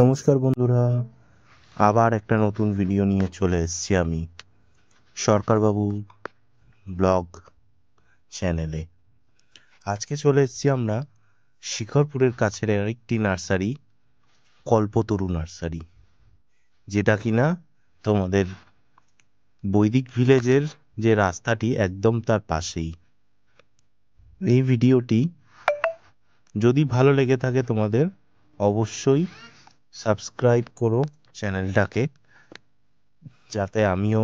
নমস্কার বন্ধুরা, আবার একটা নতুন ভিডিও নিয়ে চলে এসেছি আমি সরকারবাবু ব্লগ চ্যানেলে। আজকে চলে এসেছি আমরা শিখরপুরের কাছের আরেকটি নার্সারি, কল্পতরু নার্সারি, যেটা কিনা তোমাদের বৈদিক ভিলেজের যে রাস্তাটি একদম তার পাশেই। এই ভিডিওটি যদি ভালো লেগে থাকে তোমাদের, অবশ্যই সাবস্ক্রাইব করো চ্যানেলটাকে, যাতে আমিও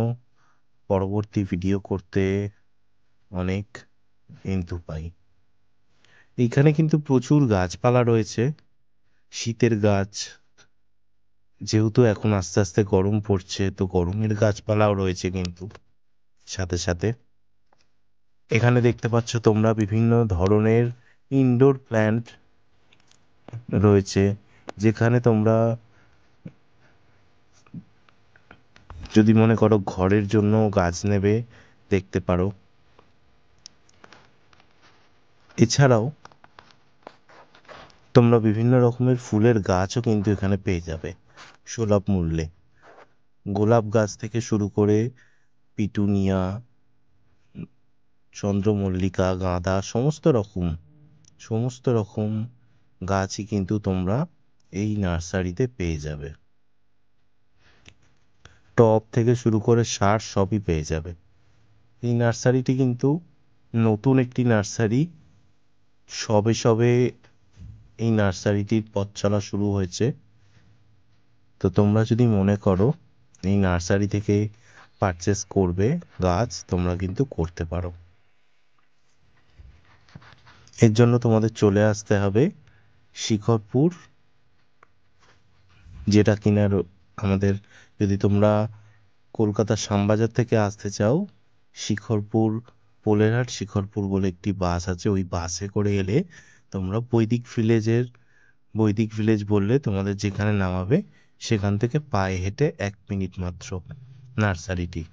পরবর্তী ভিডিও করতে অনেক ইনটু পাই। এইখানে কিন্তু প্রচুর গাছপালা রয়েছে, শীতের গাছ, যেহেতু এখন আস্তে আস্তে গরম পড়ছে, তো গরমের গাছপালাও রয়েছে। কিন্তু সাথে সাথে এখানে দেখতে পাচ্ছ তোমরা বিভিন্ন ধরনের ইনডোর প্ল্যান্ট রয়েছে, যেখানে তোমরা যদি মনে করো ঘরের জন্য গাছ নেবে, দেখতে পারো। এছাড়াও তোমরা বিভিন্ন রকমের ফুলের গাছও কিন্তু এখানে পেয়ে যাবে সুলভ মূল্যে। গোলাপ গাছ থেকে শুরু করে পিটুনিয়া, চন্দ্রমল্লিকা, গাঁদা, সমস্ত রকম গাছই কিন্তু তোমরা এই নার্সারিতে পেয়ে যাবে। টব থেকে শুরু করে সার সবই পেয়ে যাবে। এই নার্সারিটি কিন্তু নতুন একটি নার্সারি, সবে সবে এই নার্সারিটির পথ চলা শুরু হয়েছে। তো তোমরা যদি মনে করো এই নার্সারি থেকে পারচেস করবে গাছ, তোমরা কিন্তু করতে পারো। এর জন্য তোমাদের চলে আসতে হবে শিখরপুর, যেটা কিনা আমাদের, যদি তোমরা কলকাতার শ্যামবাজার থেকে আসতে চাও, শিখরপুর পোলেরহাট শিখরপুর বলে একটি বাস আছে, ওই বাসে করে এলে তোমরা বৈদিক ভিলেজ বললে তোমাদের যেখানে নামাবে, সেখান থেকে পায়ে হেঁটে 1 মিনিট মাত্র নার্সারিটি।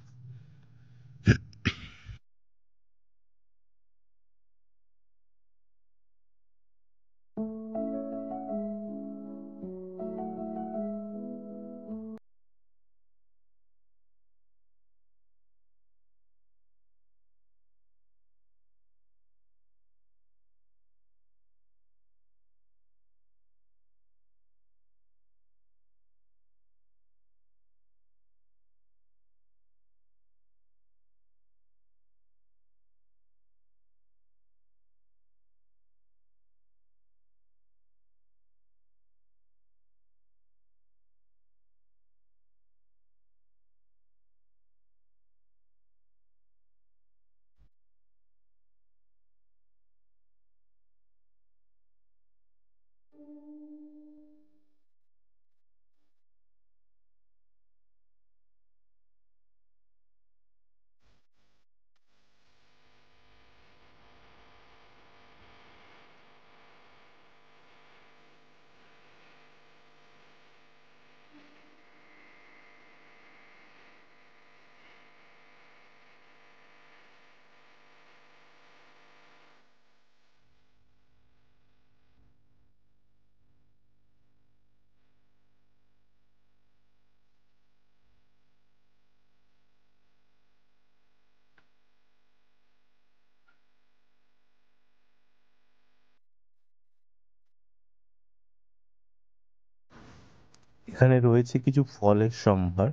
এখানে রয়েছে কিছু ফলের সম্ভার,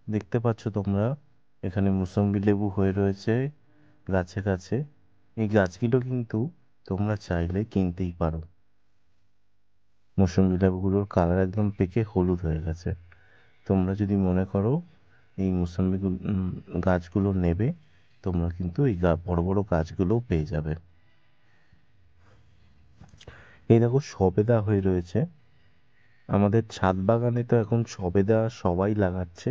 দেখতে পাচ্ছ তোমরা। এখানে মুসম্বি লেবু হয়ে রয়েছে গাছে গাছে। এই গাছগুলো কিন্তু তোমরা চাইলে কিনতেই পারো। মৌসুমী লেবুগুলোর কালার একদম পেকে হলুদ হয়ে গেছে। তোমরা যদি মনে করো এই গাছগুলো নেবে, তোমরা কিন্তু এই বড় বড় গাছগুলোও পেয়ে যাবে। এই দেখো সবেদা হয়ে রয়েছে। আমাদের ছাদ বাগানে তো এখন সবেদা সবাই লাগাচ্ছে।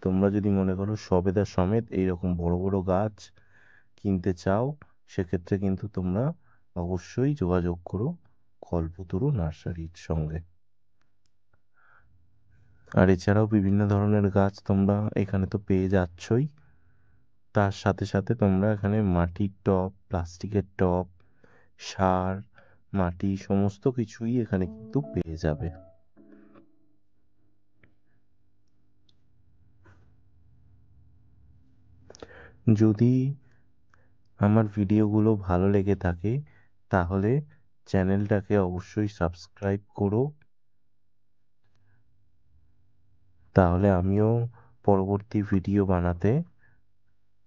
তোমরা যদি মনে করো সবেদা সমেত এইরকম বড় বড় গাছ কিনতে চাও, সেক্ষেত্রে কিন্তু তোমরা অবশ্যই যোগাযোগ করো কল্পতরু নার্সারির সঙ্গে। আর এছাড়াও বিভিন্ন ধরনের গাছ তোমরা এখানে তো পেয়ে যাচ্ছই, তার সাথে সাথে তোমরা এখানে মাটির টব, প্লাস্টিকের টব, সার, মাটি, সমস্ত কিছুই এখানে কিন্তু পেয়ে যাবে। যদি আমার ভিডিওগুলো ভালো লেগে থাকে তাহলে চ্যানেলটাকে অবশ্যই সাবস্ক্রাইব করো, তাহলে আমিও পরবর্তী ভিডিও বানাতে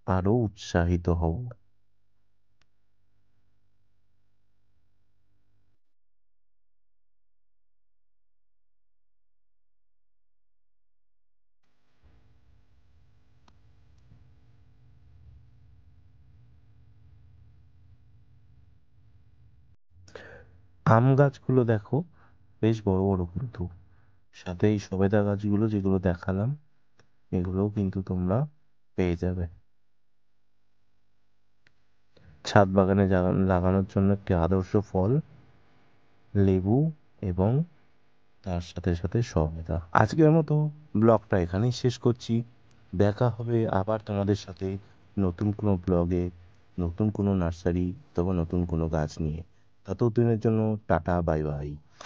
আরো উৎসাহিত হব। আম গাছগুলো দেখো বেশ বড় বড় কিন্তু, সাথে এই সবেদা গাছগুলো যেগুলো দেখালাম এগুলোও কিন্তু তোমরা পেয়ে যাবে। ছাদ বাগানে লাগানোর জন্য একটি আদর্শ ফল লেবু, এবং তার সাথে সাথে সবেদা। আজকের মতো ব্লগটা এখানেই শেষ করছি। দেখা হবে আবার তোমাদের সাথে নতুন কোনো ব্লগে, নতুন কোনো নার্সারি অথবা নতুন কোনো গাছ নিয়ে। ততদিনের জন্য টাটা, বাই বাই।